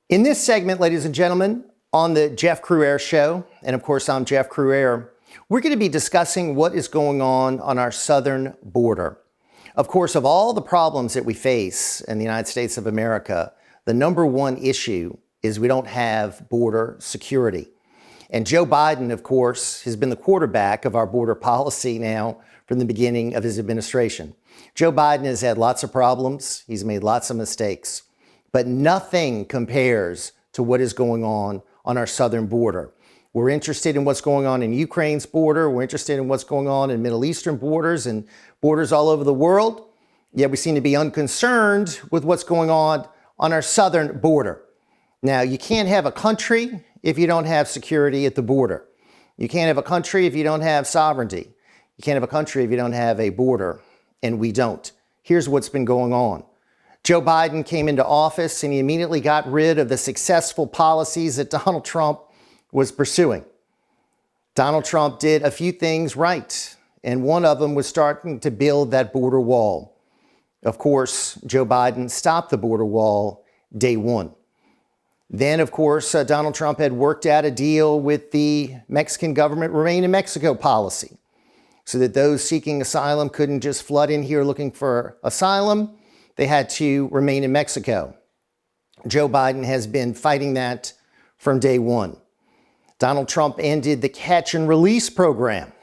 In this segment, ladies and gentlemen, on the Jeff Crouere Show, and of course I'm Jeff Crouere, we're going to be discussing what is going on our southern border. Of course, of all the problems that we face in the United States of America, the number one issue is we don't have border security. And Joe Biden, of course, has been the quarterback of our border policy now from the beginning of his administration. Joe Biden has had lots of problems. He's made lots of mistakes. But nothing compares to what is going on our southern border. We're interested in what's going on in Ukraine's border. We're interested in what's going on in Middle Eastern borders and borders all over the world. Yet we seem to be unconcerned with what's going on our southern border. Now, you can't have a country if you don't have security at the border. You can't have a country if you don't have sovereignty. You can't have a country if you don't have a border, and we don't. Here's what's been going on. Joe Biden came into office and he immediately got rid of the successful policies that Donald Trump was pursuing. Donald Trump did a few things right, and one of them was starting to build that border wall. Of course, Joe Biden stopped the border wall day one. Then, of course, Donald Trump had worked out a deal with the Mexican government Remain in Mexico policy so that those seeking asylum couldn't just flood in here looking for asylum. They had to remain in Mexico. Joe Biden has been fighting that from day one. Donald Trump ended the catch and release program,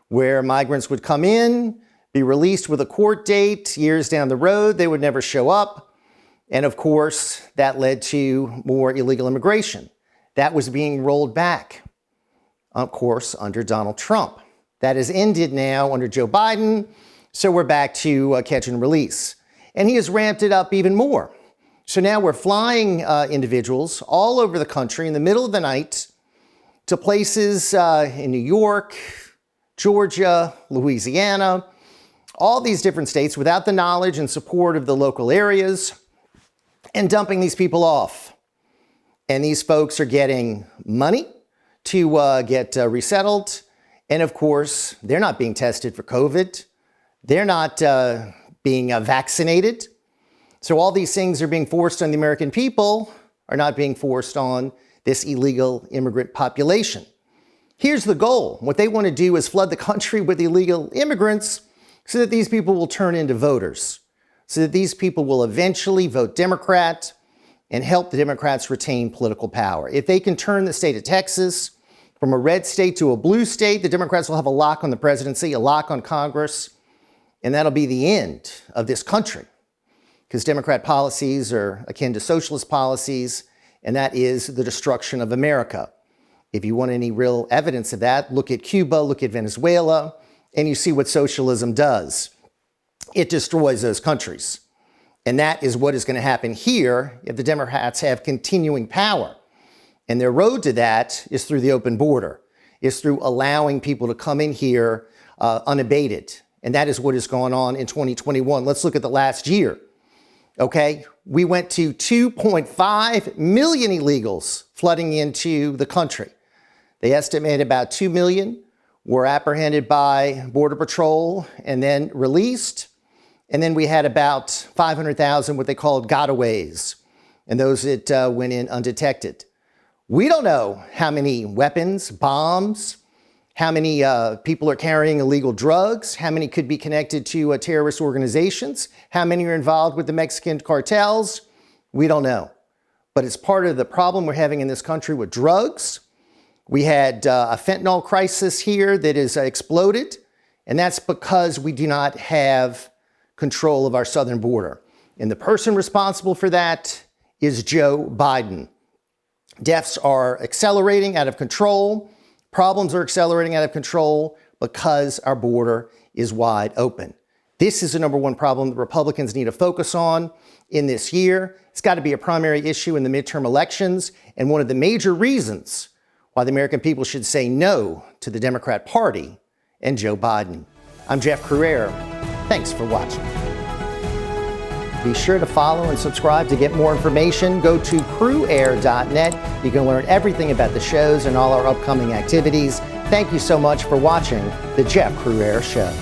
where migrants would come in, be released with a court date. Years down the road, they would never show up. And of course, that led to more illegal immigration. That was being rolled back, of course, under Donald Trump. That has ended now under Joe Biden, so we're back to catch and release. And he has ramped it up even more. So now we're flying individuals all over the country in the middle of the night to places in New York, Georgia, Louisiana, all these different states without the knowledge and support of the local areas, and dumping these people off. And these folks are getting money to get resettled. And of course, they're not being tested for COVID. They're not being vaccinated. So all these things are being forced on the American people, are not being forced on this illegal immigrant population. Here's the goal. What they want to do is flood the country with illegal immigrants so that these people will turn into voters, so that these people will eventually vote Democrat and help the Democrats retain political power. If they can turn the state of Texas from a red state to a blue state, the Democrats will have a lock on the presidency, a lock on Congress, and that'll be the end of this country, because Democrat policies are akin to socialist policies, and that is the destruction of America. If you want any real evidence of that, look at Cuba, look at Venezuela, and you see what socialism does. It destroys those countries. And that is what is going to happen here if the Democrats have continuing power. And their road to that is through the open border, is through allowing people to come in here unabated. And that is what is going on in 2021. Let's look at the last year. Okay, we went to 2.5 million illegals flooding into the country. They estimate about 2 million were apprehended by Border Patrol and then released. And then we had about 500,000 what they called gotaways, and those that went in undetected. We don't know how many weapons, bombs, how many people are carrying illegal drugs, how many could be connected to terrorist organizations, how many are involved with the Mexican cartels. We don't know. But it's part of the problem we're having in this country with drugs. We had a fentanyl crisis here that has exploded, and that's because we do not have control of our southern border. And the person responsible for that is Joe Biden. Deaths are accelerating out of control. Problems are accelerating out of control because our border is wide open. This is the number one problem that Republicans need to focus on in this year. It's got to be a primary issue in the midterm elections, and one of the major reasons why the American people should say no to the Democrat Party and Joe Biden. I'm Jeff Crouere. Thanks for watching. Be sure to follow and subscribe to get more information. Go to crouere.net. You can learn everything about the shows and all our upcoming activities. Thank you so much for watching The Jeff Crouere Show.